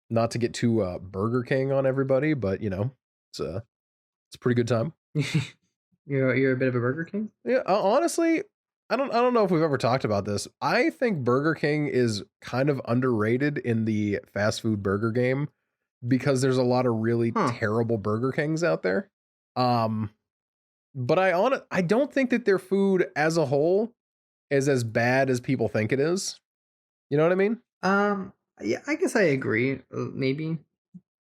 Not to get too Burger King on everybody, but it's a pretty good time. You're a bit of a Burger King? Yeah, honestly, I don't know if we've ever talked about this. I think Burger King is kind of underrated in the fast food burger game because there's a lot of really Huh. terrible Burger Kings out there. Um, but I don't think that their food as a whole is as bad as people think it is. You know what I mean? Um, yeah, I guess I agree. Maybe,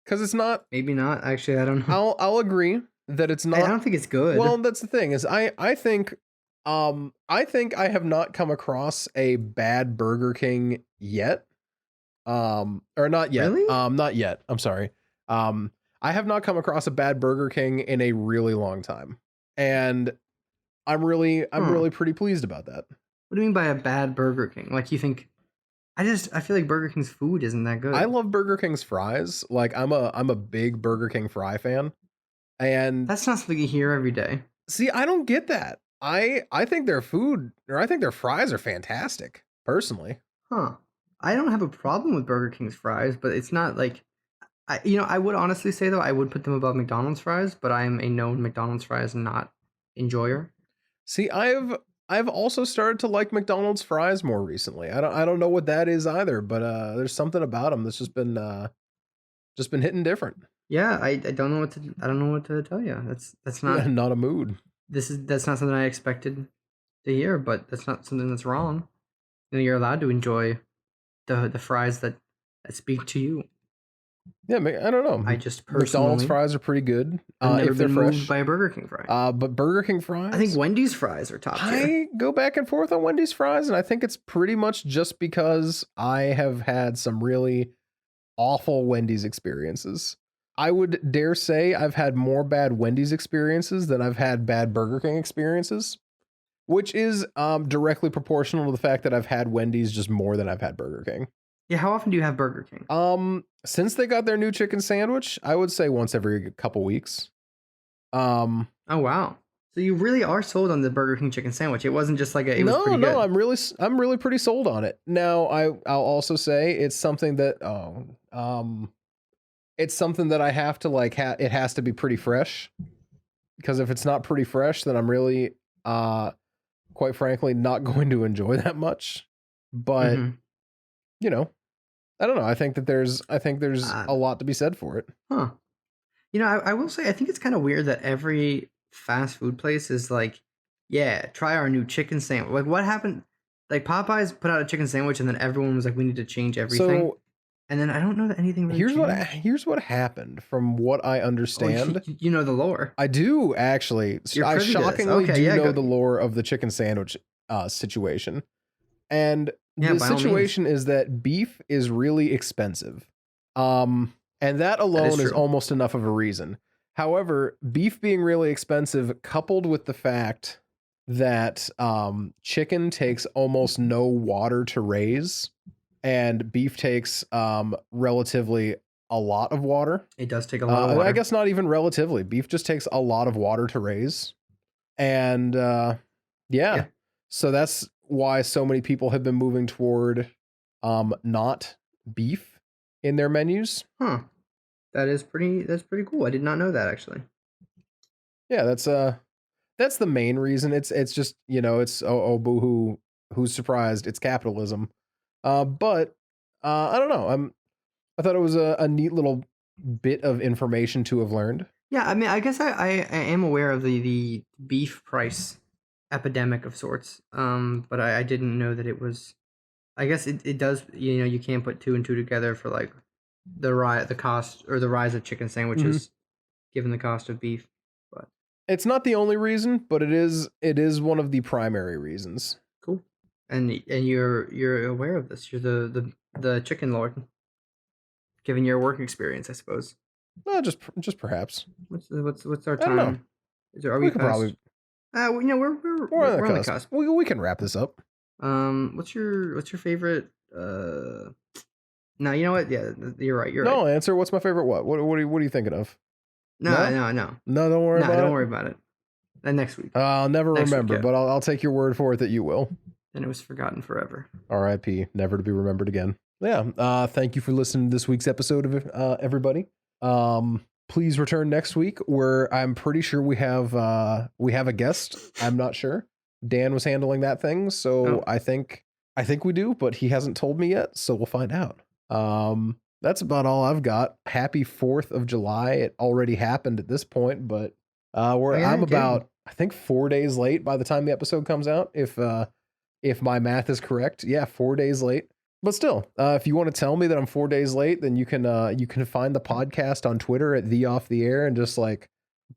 Because it's not. maybe not. Actually, I don't know. I'll agree that it's I not. don't think it's Well, good. that's the thing is I think I have not come across a bad Burger King yet. Or not yet. Really? Not yet. I'm sorry. Um, I have not come across a bad Burger King in a really long time. And I'm Huh. really pretty pleased about that. What do you mean by a bad Burger King? Like you think? I feel like Burger King's food isn't that I good. love Burger King's fries. Like I'm a big Burger King fry fan. And That's not something you hear every day. see, I don't get that. I think their food or I think their fries are fantastic, personally. Huh. I don't have a problem with Burger King's fries, but it's not like I would honestly say though I would put them above McDonald's fries, but I am a known McDonald's fries not enjoyer. See, I've also started to like McDonald's fries more recently. I don't know what that is either, but there's something about them that's just been hitting different. Yeah, I don't know what to I don't know what to tell you. That's not Not a mood. that's not something I expected to hear, but that's not something that's wrong. You know, you're allowed to enjoy the fries that speak to you. Yeah, I don't know. I just McDonald's personally fries are pretty good have never if they're been moved fresh. by a Burger King fry. But Burger King I think fries, Wendy's fries are top tier. I go back and forth on Wendy's fries, and I think it's pretty much just because I have had some really awful Wendy's experiences. I would dare say I've had more bad Wendy's experiences than I've had bad Burger King experiences, which is directly proportional to the fact that I've had Wendy's just more than I've had Burger King. Yeah, how often do you have Burger King? Since they got their new chicken sandwich, I would say once every couple weeks. Um, Oh wow. So you really are sold on the Burger King chicken sandwich. It wasn't just like it was no, pretty good. I'm really pretty sold on it. Now, I'll also say it's something that it's something that I have to like. It has to be pretty fresh because if it's not pretty fresh, then I'm really, quite frankly, not going to enjoy that much. But Hmm. you know, I don't know. I think there's Uh, a lot to be said for it. huh. You know, I will say I think it's kind of weird that every fast food place is like, yeah, try our new chicken sandwich. Like, what happened? Like Popeyes put out a chicken sandwich, and then everyone was like, we need to change everything. So And then I don't know that anything really changed. here's what happened from what I Oh, understand. you know the lore. I do actually. You're I privy to this. shockingly Okay, do yeah, know go. the lore of the chicken sandwich situation. And Yeah, the by all means. situation is that beef is really expensive. And that That is alone is true. almost enough of a reason. However, beef being really expensive, coupled with the fact that chicken takes almost no water to raise, and beef takes relatively a lot of water. It does take a lot of I water. guess not even relatively. Beef just takes a lot of water to raise. And yeah. Yeah. So that's why so many people have been moving toward not beef in their menus. Huh. That's pretty cool. I did not know that actually. Yeah, that's the main reason. It's just, it's oh boohoo, who's surprised? It's capitalism. But I don't know. I thought it was a neat little bit of information to have learned. Yeah, I mean, I guess I am aware of the beef price epidemic of sorts. But I didn't know that it was. I guess it does. You know, you can't put two and two together for like the cost or the rise of chicken Mhm. sandwiches, given the cost of beef. But It's not the only reason, but it is one of the primary reasons. cool. And you're aware of this. You're the chicken lord, given your work experience, I suppose. Just perhaps. What's our I don't know. time? Are we We could past? probably You know, we're on the we're on the cusp. cusp. We can wrap this up. What's your favorite No, you know what? Yeah, you're right. You're No, right. answer. What's my favorite? What are you thinking of? No, No? no, no, No, don't worry no. about Don't it. worry about it. Then next week. I'll never Next week, remember, yeah. but I'll take your word for it that you will. Then it was forgotten forever. R.I.P. Never to be remembered again. Yeah. Thank you for listening to this week's episode of everybody. Please return next week, where I'm pretty sure we have a guest. I'm not sure. Dan was handling that thing, so Oh. I think we do, but he hasn't told me yet, so we'll find out. That's about all I've got. Happy 4th of July. It already happened at this point, but I'm about, I think, 4 days late by the time the episode comes out. If my math is correct, yeah, 4 days late. But still, if you want to tell me that I'm 4 days late, then you can find the podcast on Twitter at the Off the Air and just like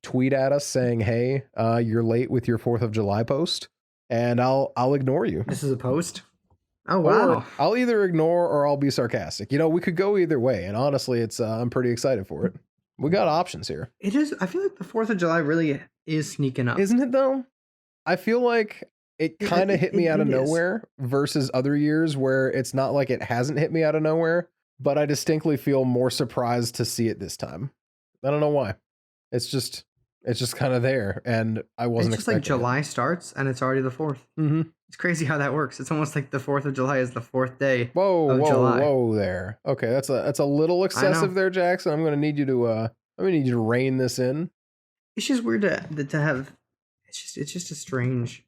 tweet at us saying, "Hey, you're late with your 4th of July post," and I'll ignore you. This is a post? Oh, Or wow. I'll either ignore or I'll be sarcastic. We could go either way, and honestly, it's I'm pretty excited for it. We got options here. It is. I feel like the 4th of July really is sneaking up. Isn't it though? I feel like it Yeah, kind of hit me out of it is. nowhere versus other years where it's not like it hasn't hit me out of nowhere, but I distinctly feel more surprised to see it this time. I don't know why. It's just kind of there, and I wasn't It's just like expecting July starts and it's already the 4th. Mm-hmm. It's crazy how that works. It's almost like the 4th of July is the 4th day. Whoa, July. whoa there. Okay, that's a little excessive there, Jackson. I'm gonna need you to rein this in. It's just weird to have. It's just a strange,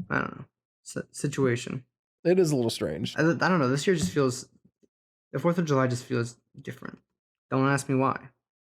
I don't know, situation. It is a little strange. I don't know. This year just feels, the 4th of July just feels different. Don't ask me why.